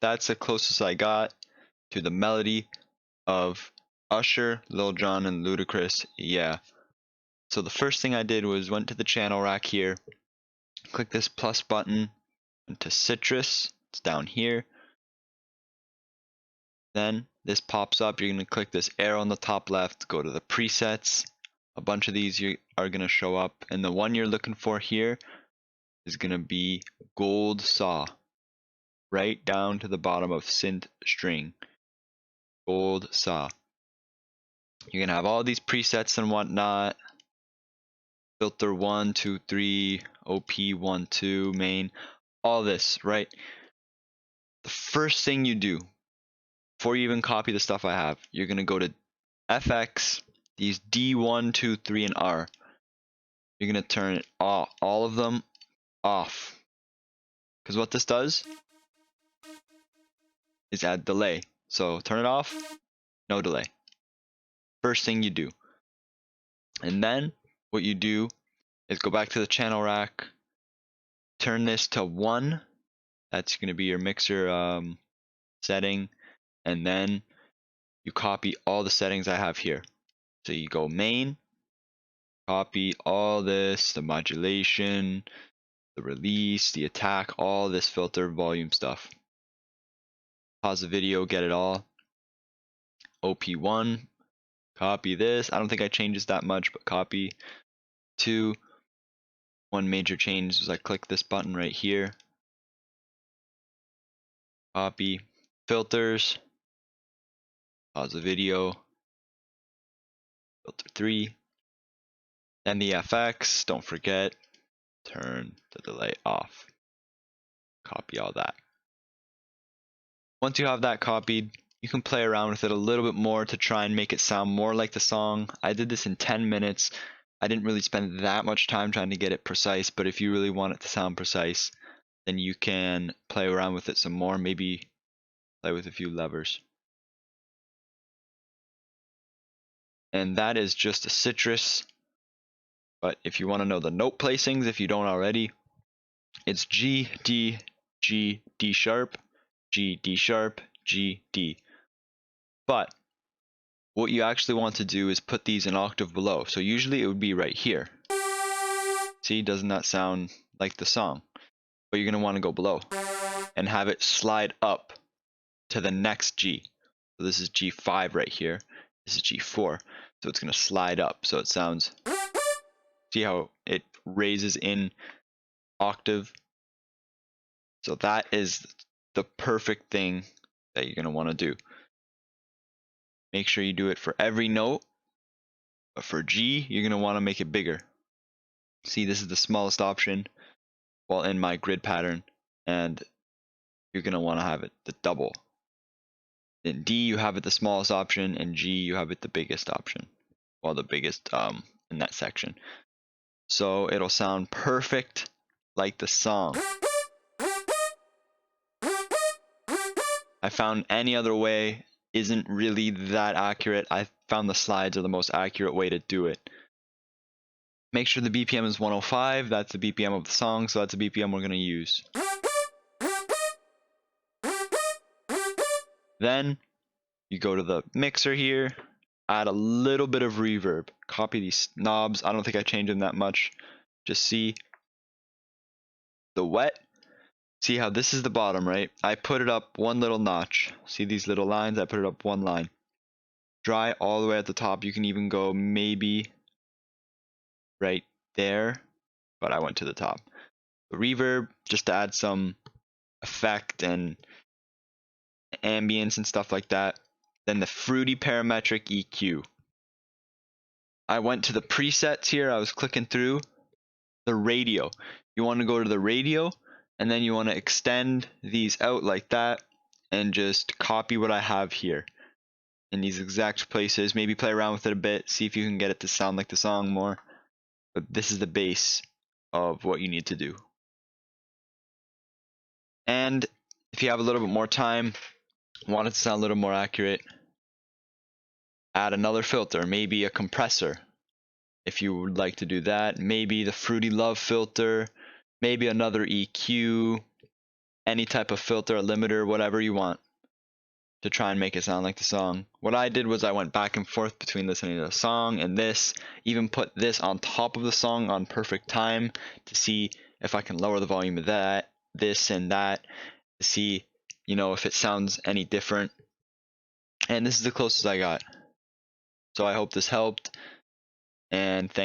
that's the closest I got to the melody of Usher, Lil Jon, and Ludacris. Yeah. So the first thing I did was went to the channel rack here, click this plus button, went to Citrus, it's down here. Then this pops up, you're going to click this arrow on the top left, go to the presets. A bunch of these are going to show up, and the one you're looking for here is going to be Gold Saw, right down to the bottom of synth string. Gold Saw. You're going to have all these presets and whatnot. Filter 1, 2, 3, OP 1, 2, main, all this, right? The first thing you do before you even copy the stuff I have, you're going to go to FX, these D1, 2, 3, and R. You're going to turn it off, all of them off. Because what this does is add delay. So turn it off, no delay. First thing you do. And then what you do is go back to the channel rack, turn this to 1. That's going to be your mixer setting. And then you copy all the settings I have here. So you go main, copy all this, the modulation, the release, the attack, all this filter volume stuff. Pause the video, get it all. OP1, copy this. I don't think I changed this that much, but copy. 2, one major change was I click this button right here. Copy. Filters. Pause the video. Filter 3. Then the FX, don't forget, turn the delay off. Copy all that. Once you have that copied, you can play around with it a little bit more to try and make it sound more like the song. I did this in 10 minutes. I didn't really spend that much time trying to get it precise, but if you really want it to sound precise, then you can play around with it some more, maybe play with a few levers. And that is just a Citrus. But if you want to know the note placings, if you don't already, it's G, D, G, D sharp, G, D sharp, G, D. But what you actually want to do is put these an octave below. So usually it would be right here. See, doesn't that sound like the song? But you're going to want to go below and have it slide up to the next G. So this is G5 right here. This is G4. So it's going to slide up. So it sounds, see how it raises in octave? So that is the perfect thing that you're going to want to do. Make sure you do it for every note. But for G, you're going to want to make it bigger. See, this is the smallest option, well, in my grid pattern, and you're going to want to have it the double. In D, you have it the smallest option, and G, you have it the biggest option. Well, the biggest in that section. So it'll sound perfect like the song. I found any other way isn't really that accurate. I found the slides are the most accurate way to do it. Make sure the BPM is 105. That's the BPM of the song, so that's the BPM we're going to use. Then you go to the mixer here, add a little bit of reverb. Copy these knobs. I don't think I changed them that much. Just see the wet. See how this is the bottom, right? I put it up one little notch. See these little lines? I put it up one line. Dry all the way at the top. You can even go maybe right there, but I went to the top. The reverb, just to add some effect and ambience and stuff like that. Then the fruity parametric EQ. I went to the presets here. I was clicking through the radio. You want to go to the radio, and then you want to extend these out like that and just copy what I have here in these exact places. Maybe play around with it a bit, see if you can get it to sound like the song more. But this is the base of what you need to do. And if you have a little bit more time, want it to sound a little more accurate, add another filter, maybe a compressor. If you would like to do that, maybe the Fruity Love filter, maybe another EQ, any type of filter, limiter, whatever you want to try and make it sound like the song. What I did was I went back and forth between listening to the song and this, even put this on top of the song on perfect time to see if I can lower the volume of that, this and that, to see, if it sounds any different. And this is the closest I got. So I hope this helped, and thank